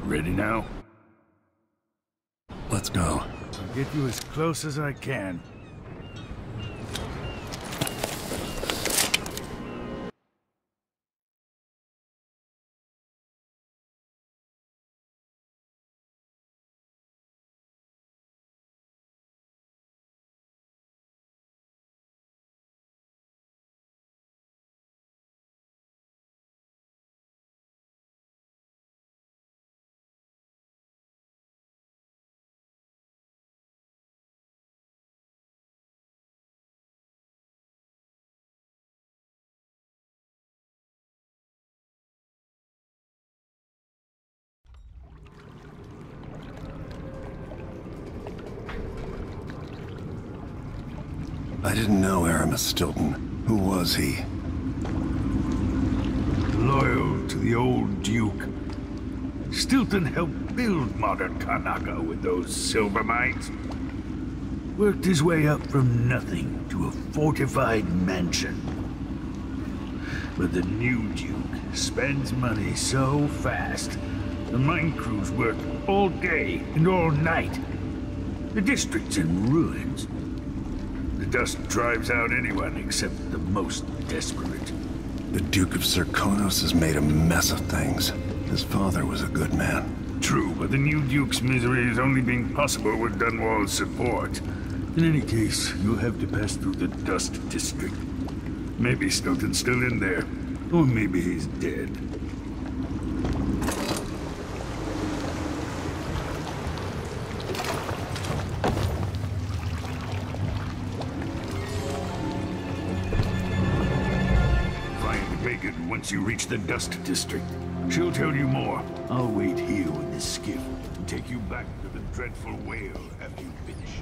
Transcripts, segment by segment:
Ready now? Let's go. I'll get you as close as I can. I didn't know Aramis Stilton. Who was he? Loyal to the old Duke. Stilton helped build modern Karnaca with those silver mines. Worked his way up from nothing to a fortified mansion. But the new Duke spends money so fast, the mine crews work all day and all night. The district's in ruins. The dust drives out anyone except the most desperate. The Duke of Serkonos has made a mess of things. His father was a good man. True, but the new Duke's misery has only been possible with Dunwall's support. In any case, you'll have to pass through the Dust District. Maybe Stilton's still in there, or maybe he's dead. Once you reach the Dust District, she'll tell you more. I'll wait here with this skiff and take you back to the dreadful whale after you finish.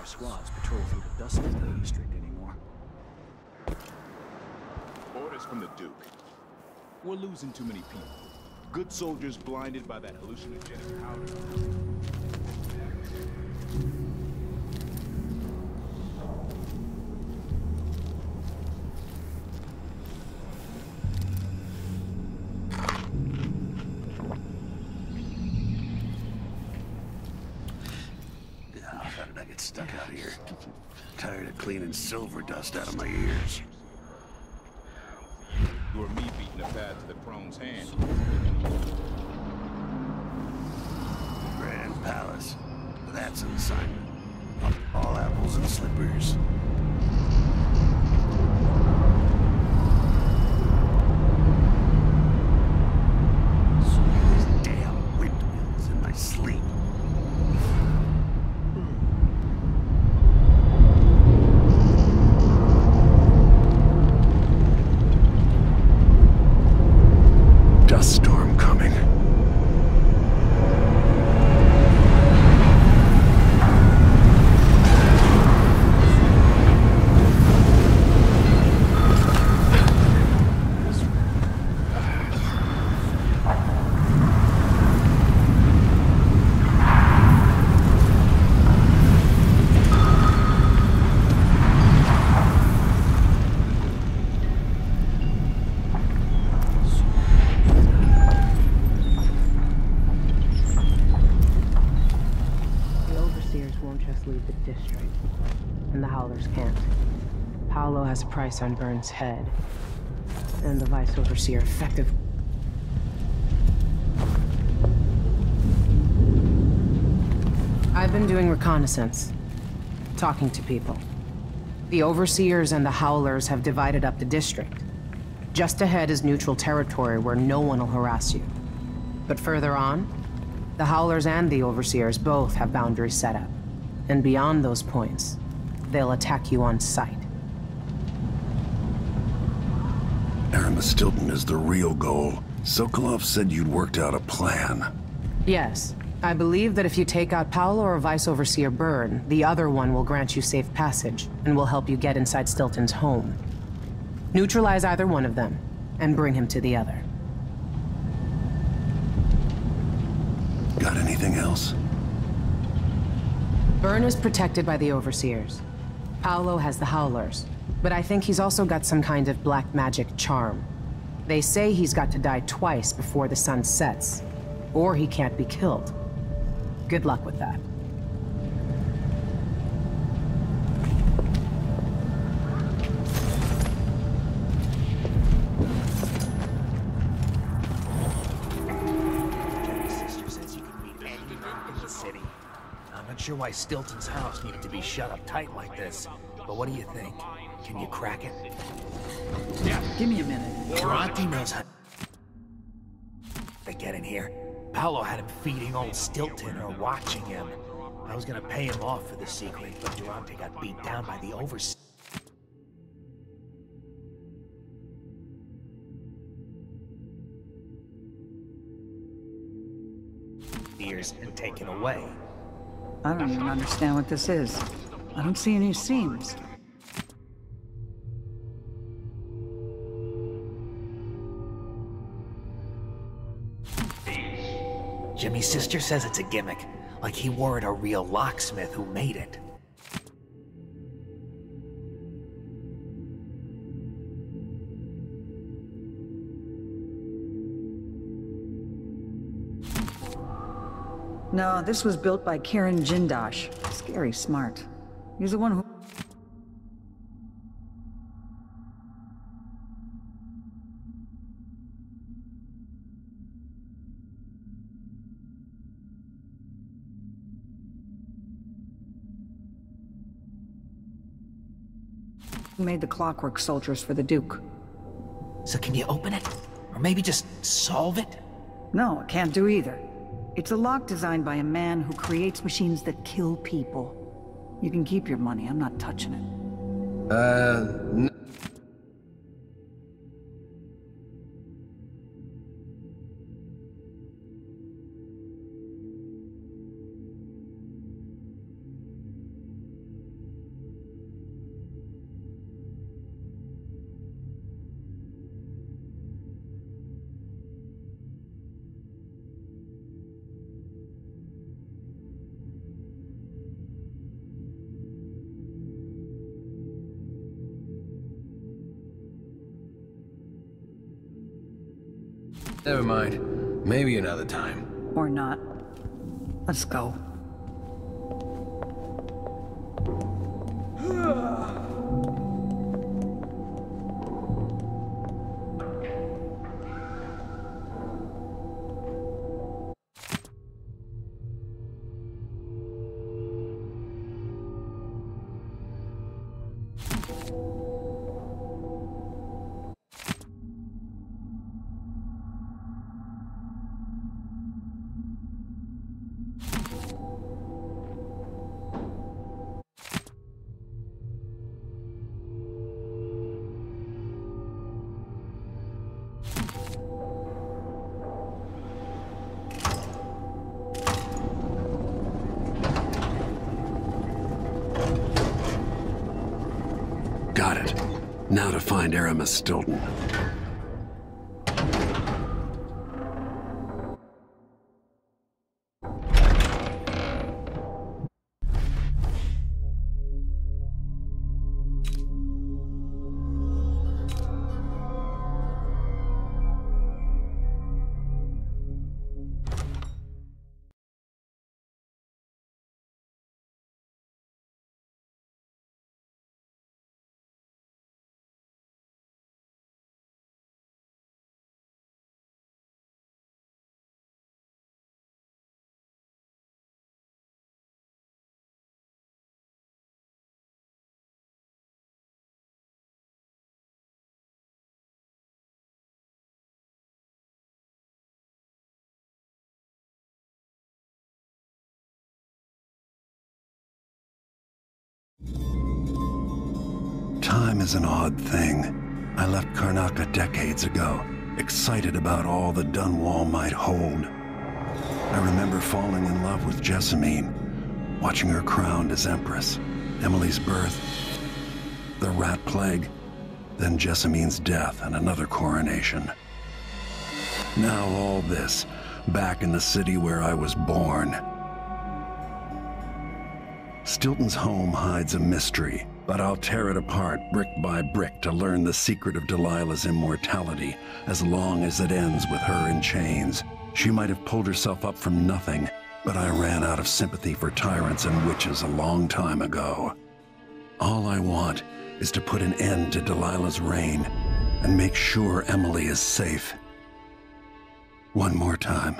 Squads patrol through the Dust District anymore. Orders from the Duke. We're losing too many people. Good soldiers blinded by that hallucinogenic powder. How did I get stuck out here? Tired of cleaning silver dust out of my ears. You or me beating a path to the crone's hand. Grand Palace. That's an assignment. All apples and slippers. So these damn windmills in my sleep. Dust storm coming. Leave the district, and the Howlers can't. Paolo has a price on Burns' head, and the Vice Overseer effective. I've been doing reconnaissance, talking to people. The Overseers and the Howlers have divided up the district. Just ahead is neutral territory where no one will harass you. But further on, the Howlers and the Overseers both have boundaries set up. And beyond those points, they'll attack you on sight. Aramis Stilton is the real goal. Sokolov said you'd worked out a plan. Yes. I believe that if you take out Paolo or Vice Overseer Byrne, the other one will grant you safe passage, and will help you get inside Stilton's home. Neutralize either one of them, and bring him to the other. Got anything else? Byrne is protected by the Overseers. Paolo has the Howlers, but I think he's also got some kind of black magic charm. They say he's got to die twice before the sun sets, or he can't be killed. Good luck with that. Sister says you can meet anyone in the city. I'm not sure why Stilton's house needed to be shut up tight like this, but what do you think? Can you crack it? Give me a minute. Durante knows how to get in here. Paolo had him feeding old Stilton or watching him. I was gonna pay him off for the secret, but Durante got beat down by the overseers and taken away. I don't even understand what this is. I don't see any seams. Jimmy's sister says it's a gimmick, like he weren't a real locksmith who made it. No, this was built by Karen Jindosh. Scary smart. He's the one who... made the clockwork soldiers for the Duke. So can you open it? Or maybe just solve it? No, it can't do either. It's a lock designed by a man who creates machines that kill people. You can keep your money, I'm not touching it. Never mind. Maybe another time. Or not. Let's go. Got it. Now to find Aramis Stilton. Time is an odd thing. I left Karnaca decades ago, excited about all the Dunwall might hold. I remember falling in love with Jessamine, watching her crowned as Empress, Emily's birth, the rat plague, then Jessamine's death and another coronation. Now all this, back in the city where I was born. Stilton's home hides a mystery, but I'll tear it apart brick by brick to learn the secret of Delilah's immortality, as long as it ends with her in chains. She might have pulled herself up from nothing, but I ran out of sympathy for tyrants and witches a long time ago. All I want is to put an end to Delilah's reign and make sure Emily is safe. One more time.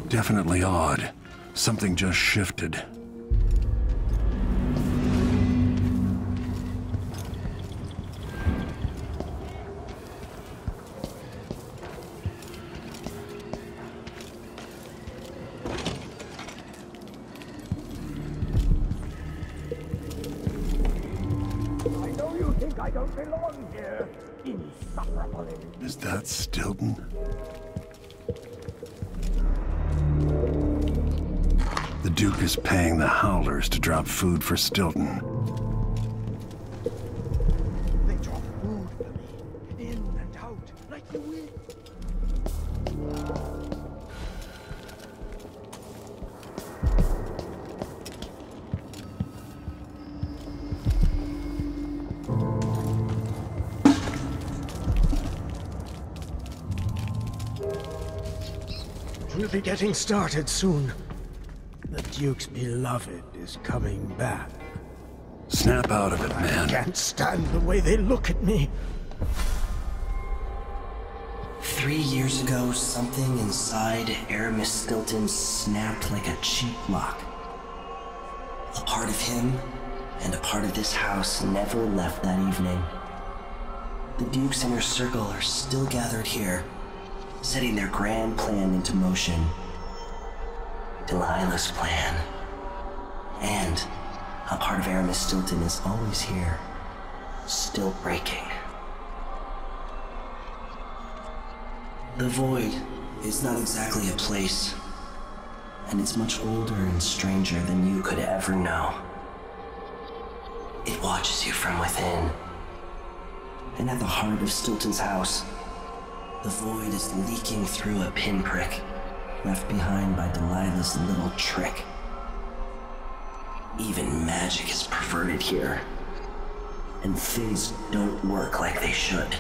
Definitely odd. Something just shifted. I don't belong here. Insufferable. Is that Stilton? The Duke is paying the Howlers to drop food for Stilton. They drop food for me, in and out, like the wind. We'll be getting started soon. The Duke's beloved is coming back. Snap out of it, man. I can't stand the way they look at me. 3 years ago, something inside Aramis Stilton snapped like a cheap lock. A part of him and a part of this house never left that evening. The Duke's inner circle are still gathered here, setting their grand plan into motion. Delilah's plan. And a part of Aramis Stilton is always here, still breaking. The Void is not exactly a place, and it's much older and stranger than you could ever know. It watches you from within. And at the heart of Stilton's house, the Void is leaking through a pinprick left behind by Delilah's little trick. Even magic is perverted here, and things don't work like they should.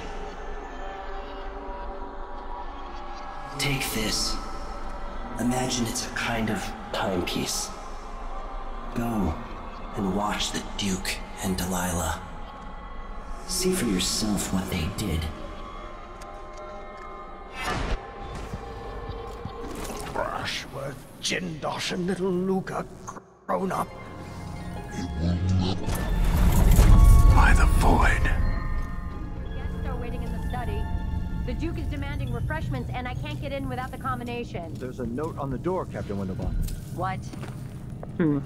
Take this. Imagine it's a kind of timepiece. Go and watch the Duke and Delilah. See for yourself what they did. Brushworth, Jindosh, and little Luca grown up. By the Void. Guests are waiting in the study. The Duke is demanding refreshments, and I can't get in without the combination. There's a note on the door, Captain Windelbaum. What?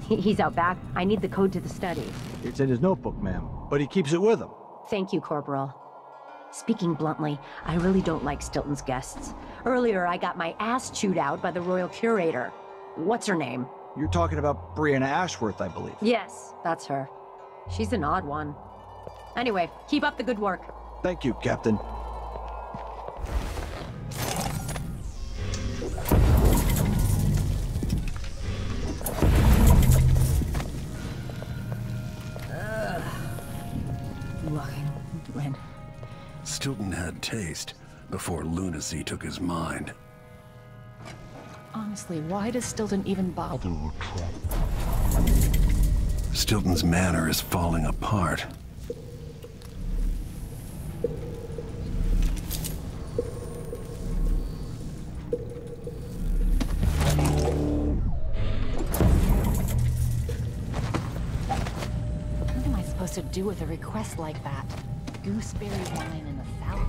He's out back. I need the code to the study. It's in his notebook, ma'am, but he keeps it with him. Thank you, Corporal. Speaking bluntly, I really don't like Stilton's guests. Earlier, I got my ass chewed out by the Royal Curator. What's her name? You're talking about Brianna Ashworth, I believe. Yes, that's her. She's an odd one. Anyway, keep up the good work. Thank you, Captain. When? Stilton had taste before lunacy took his mind. Honestly, why does Stilton even bother? Stilton's manor is falling apart. What am I supposed to do with a request like that? Gooseberry wine in the salad?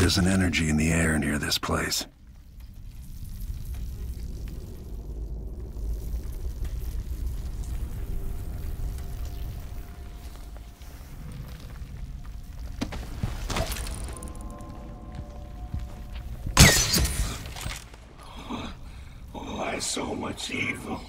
There's an energy in the air near this place. Why so much evil?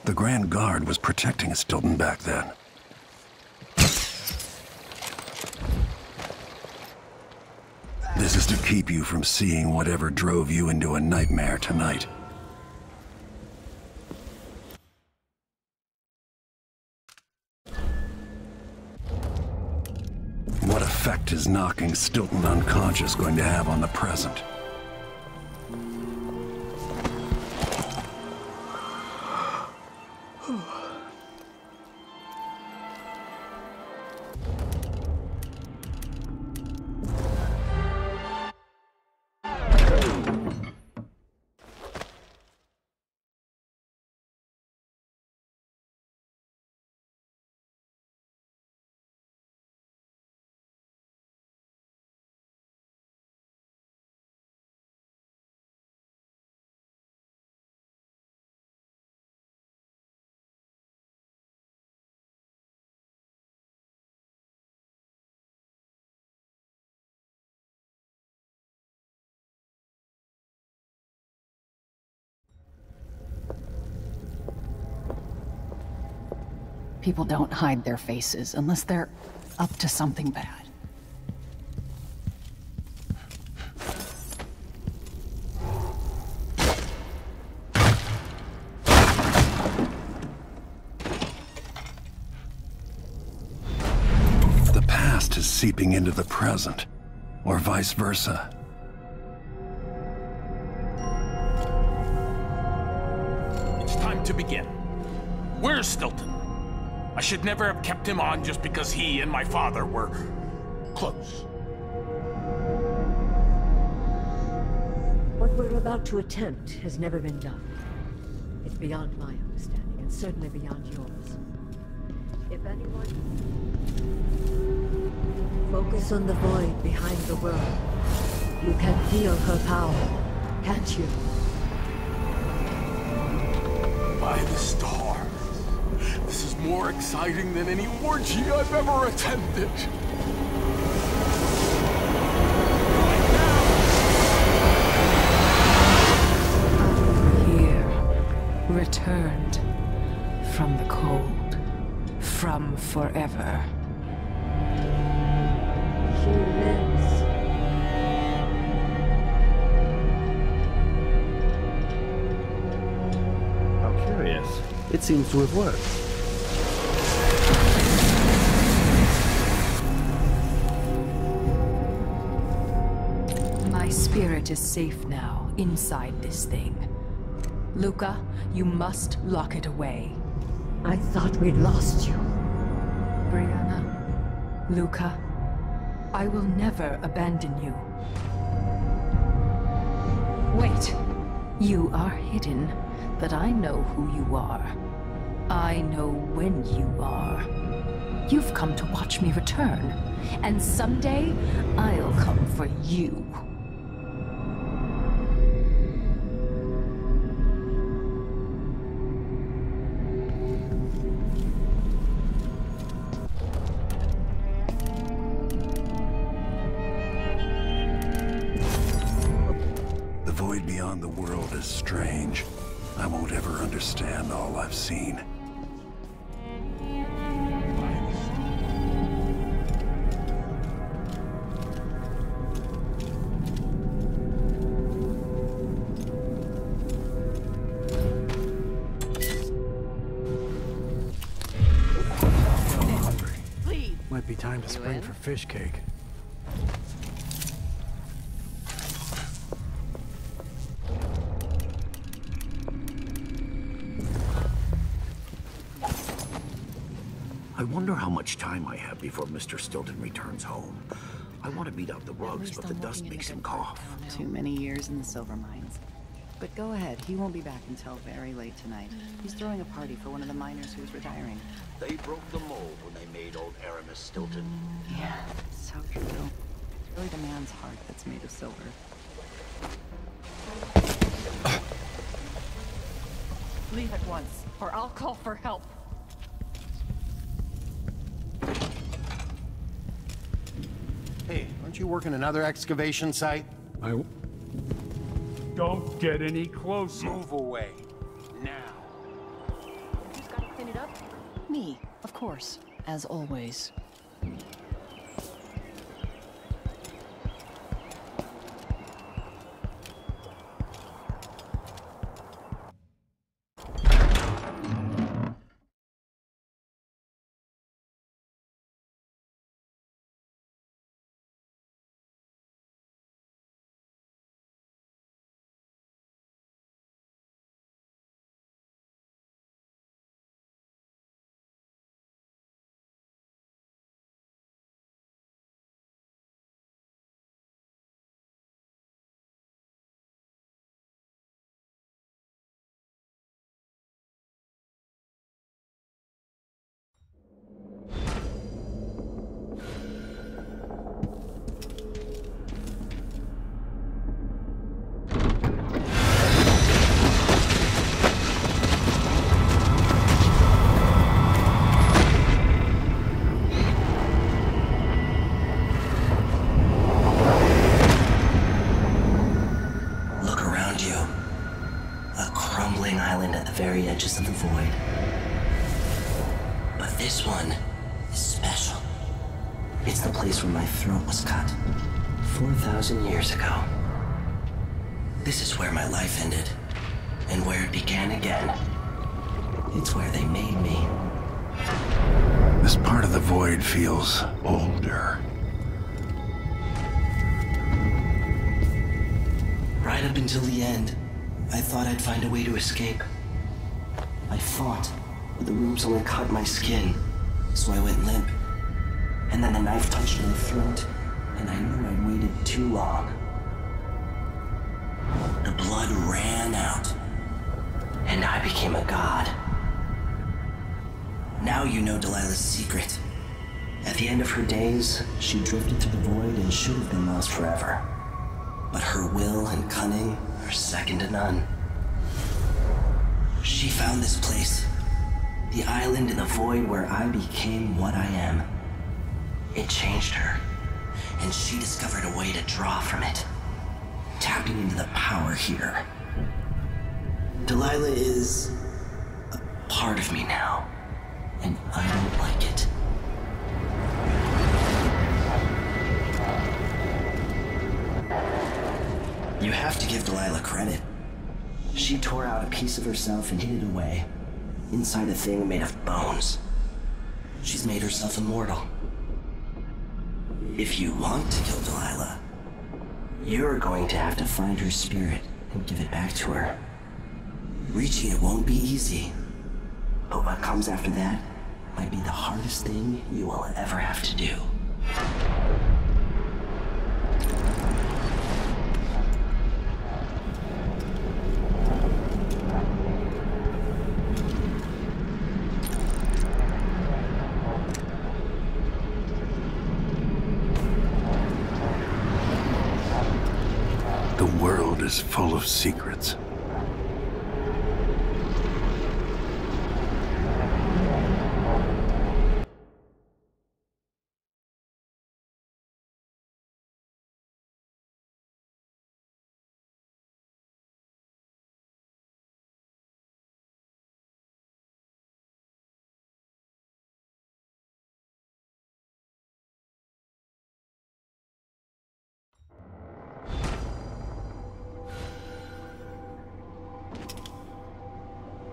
The Grand Guard was protecting Stilton back then. This is to keep you from seeing whatever drove you into a nightmare tonight. What effect is knocking Stilton unconscious going to have on the present? People don't hide their faces unless they're up to something bad. The past is seeping into the present, or vice versa. It's time to begin. Where's Stilton? I should never have kept him on just because he and my father were close. What we're about to attempt has never been done. It's beyond my understanding, and certainly beyond yours. If anyone... Focus on the void behind the world. You can feel her power, can't you? By the stars. This is more exciting than any orgy I've ever attended. Here, returned from the cold, from forever. She lives. How curious. It seems to have worked. My spirit is safe now, inside this thing. Luca, you must lock it away. I thought we'd lost you. Brianna, Luca, I will never abandon you. Wait. You are hidden, but I know who you are. I know when you are. You've come to watch me return, and someday I'll come for you. The void beyond the world is strange. I won't ever understand all I've seen. Might be time to spring for fish cake. I wonder how much time I have before Mr. Stilton returns home. I want to beat out the rugs, but the dust makes him cough. Too many years in the silver mines. But go ahead, he won't be back until very late tonight. He's throwing a party for one of the miners who's retiring. They broke the mold when they made old Aramis Stilton. Yeah, so true. It's really the man's heart that's made of silver. Leave at once, or I'll call for help. Hey, aren't you working another excavation site? Don't get any closer. Move away. Now. Who's got to clean it up? Me, of course, as always. Very edges of the void. But this one is special. It's the place where my throat was cut 4,000 years ago. This is where my life ended, and where it began again. It's where they made me. This part of the void feels older. Right up until the end, I thought I'd find a way to escape. I fought, but the rooms only cut my skin, so I went limp. And then the knife touched my throat, and I knew I'd waited too long. The blood ran out, and I became a god. Now you know Delilah's secret. At the end of her days, she drifted through the void and should have been lost forever. But her will and cunning are second to none. She found this place, the island in the void where I became what I am. It changed her, and she discovered a way to draw from it, tapping into the power here. Delilah is a part of me now, and I don't like it. You have to give Delilah credit. She tore out a piece of herself and hid it away, inside a thing made of bones. She's made herself immortal. If you want to kill Delilah, you're going to have to find her spirit and give it back to her. Reaching it won't be easy, but what comes after that might be the hardest thing you will ever have to do. The world is full of secrets.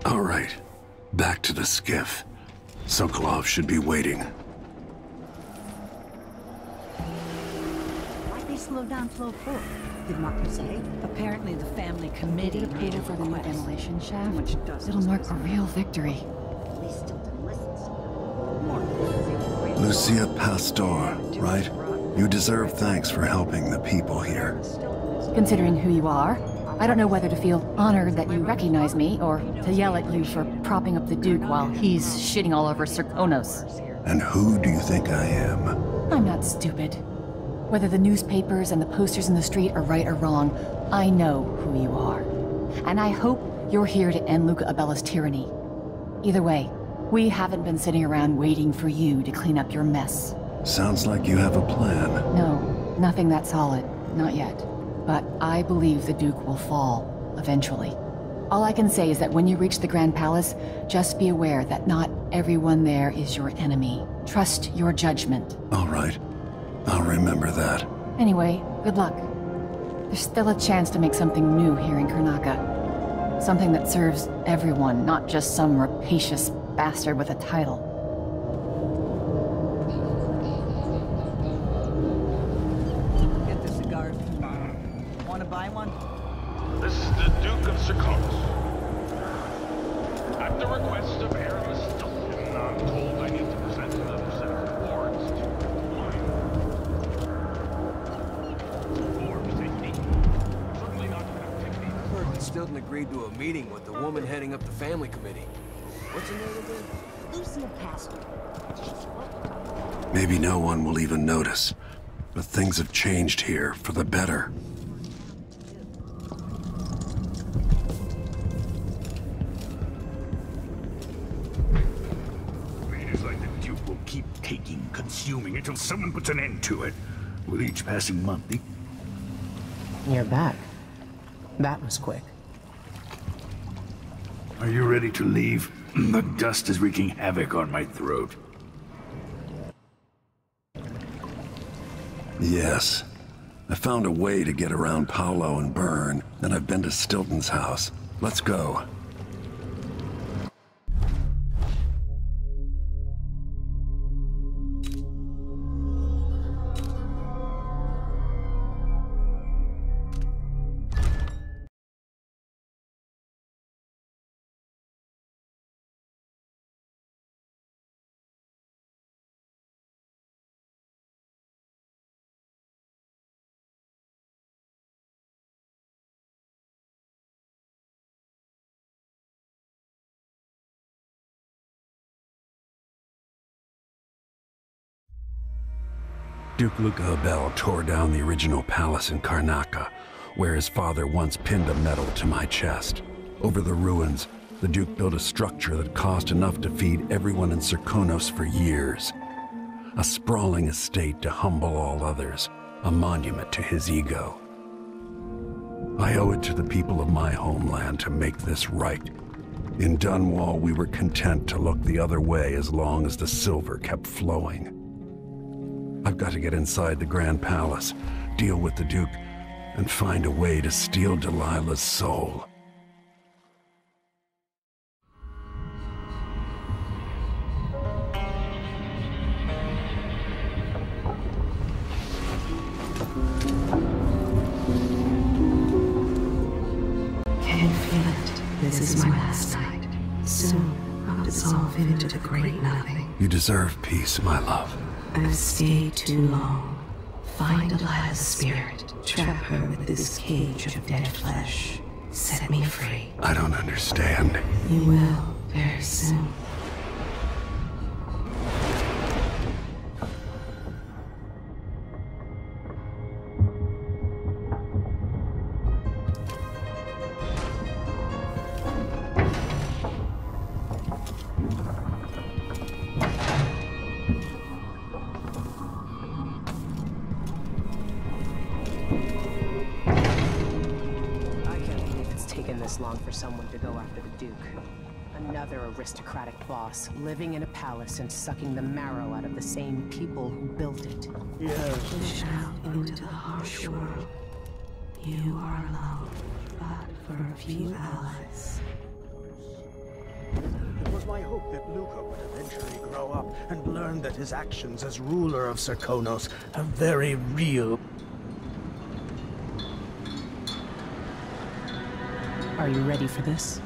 All right, back to the skiff. Sokolov should be waiting. Why'd they slow down flow 4? Did Marco say? Apparently the family committee paid her for the new demolition shaft. Much dust. It'll mark a real victory. At least Stilton listens. Lucia Pastor, right? You deserve thanks for helping the people here. Considering who you are, I don't know whether to feel honored that you recognize me, or to yell at you for propping up the Duke while he's shitting all over Serkonos. And who do you think I am? I'm not stupid. Whether the newspapers and the posters in the street are right or wrong, I know who you are. And I hope you're here to end Luca Abella's tyranny. Either way, we haven't been sitting around waiting for you to clean up your mess. Sounds like you have a plan. No, nothing that solid. Not yet. But I believe the Duke will fall, eventually. All I can say is that when you reach the Grand Palace, just be aware that not everyone there is your enemy. Trust your judgment. All right. I'll remember that. Anyway, good luck. There's still a chance to make something new here in Karnaca. Something that serves everyone, not just some rapacious bastard with a title. Buy one? This is the Duke of Serkonos. At the request of Aramis Stilton, I'm told I need to present another set of rewards to Forbes, safety. Certainly not productivity. I heard that Stilton agreed to a meeting with the woman heading up the family committee. What's her name again? Lucia Pastor. Maybe no one will even notice, but things have changed here for the better. Consuming until someone puts an end to it. With each passing month, You're back. That was quick. Are you ready to leave? The dust is wreaking havoc on my throat. Yes. I found a way to get around Paolo and Byrne, and I've been to Stilton's house. Let's go. Duke Luca Abel tore down the original palace in Karnaca, where his father once pinned a medal to my chest. Over the ruins, the Duke built a structure that cost enough to feed everyone in Serkonos for years. A sprawling estate to humble all others, a monument to his ego. I owe it to the people of my homeland to make this right. In Dunwall, we were content to look the other way as long as the silver kept flowing. I've got to get inside the Grand Palace, deal with the Duke, and find a way to steal Delilah's soul. Can you feel it? This is my last night. Soon, I'll dissolve into the great nothing. You deserve peace, my love. I've stayed too long. Find Delilah's spirit. Trap her with this cage of dead flesh. Set me free. I don't understand. You will, very soon. this long for someone to go after the Duke. Another aristocratic boss, living in a palace and sucking the marrow out of the same people who built it. Push out into the harsh world. You are alone, but for a few allies. It was my hope that Luca would eventually grow up and learn that his actions as ruler of Serkonos have very real... Are you ready for this?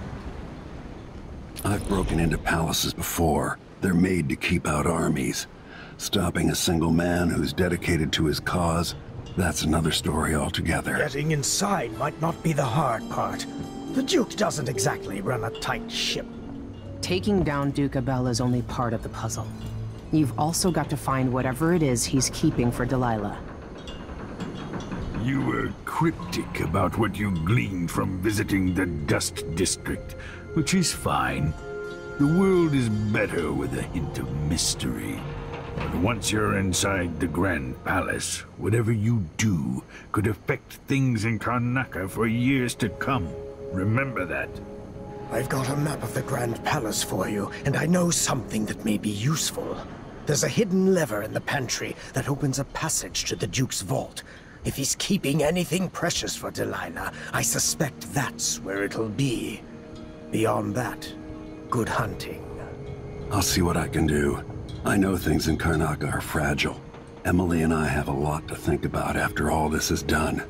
I've broken into palaces before. They're made to keep out armies. Stopping a single man who's dedicated to his cause, that's another story altogether. Getting inside might not be the hard part. The Duke doesn't exactly run a tight ship. Taking down Duke Abel is only part of the puzzle. You've also got to find whatever it is he's keeping for Delilah. You were cryptic about what you gleaned from visiting the Dust District, which is fine. The world is better with a hint of mystery. But once you're inside the Grand Palace, whatever you do could affect things in Karnaca for years to come. Remember that. I've got a map of the Grand Palace for you, and I know something that may be useful. There's a hidden lever in the pantry that opens a passage to the Duke's vault. If he's keeping anything precious for Delilah, I suspect that's where it'll be. Beyond that, good hunting. I'll see what I can do. I know things in Karnaca are fragile. Emily and I have a lot to think about after all this is done.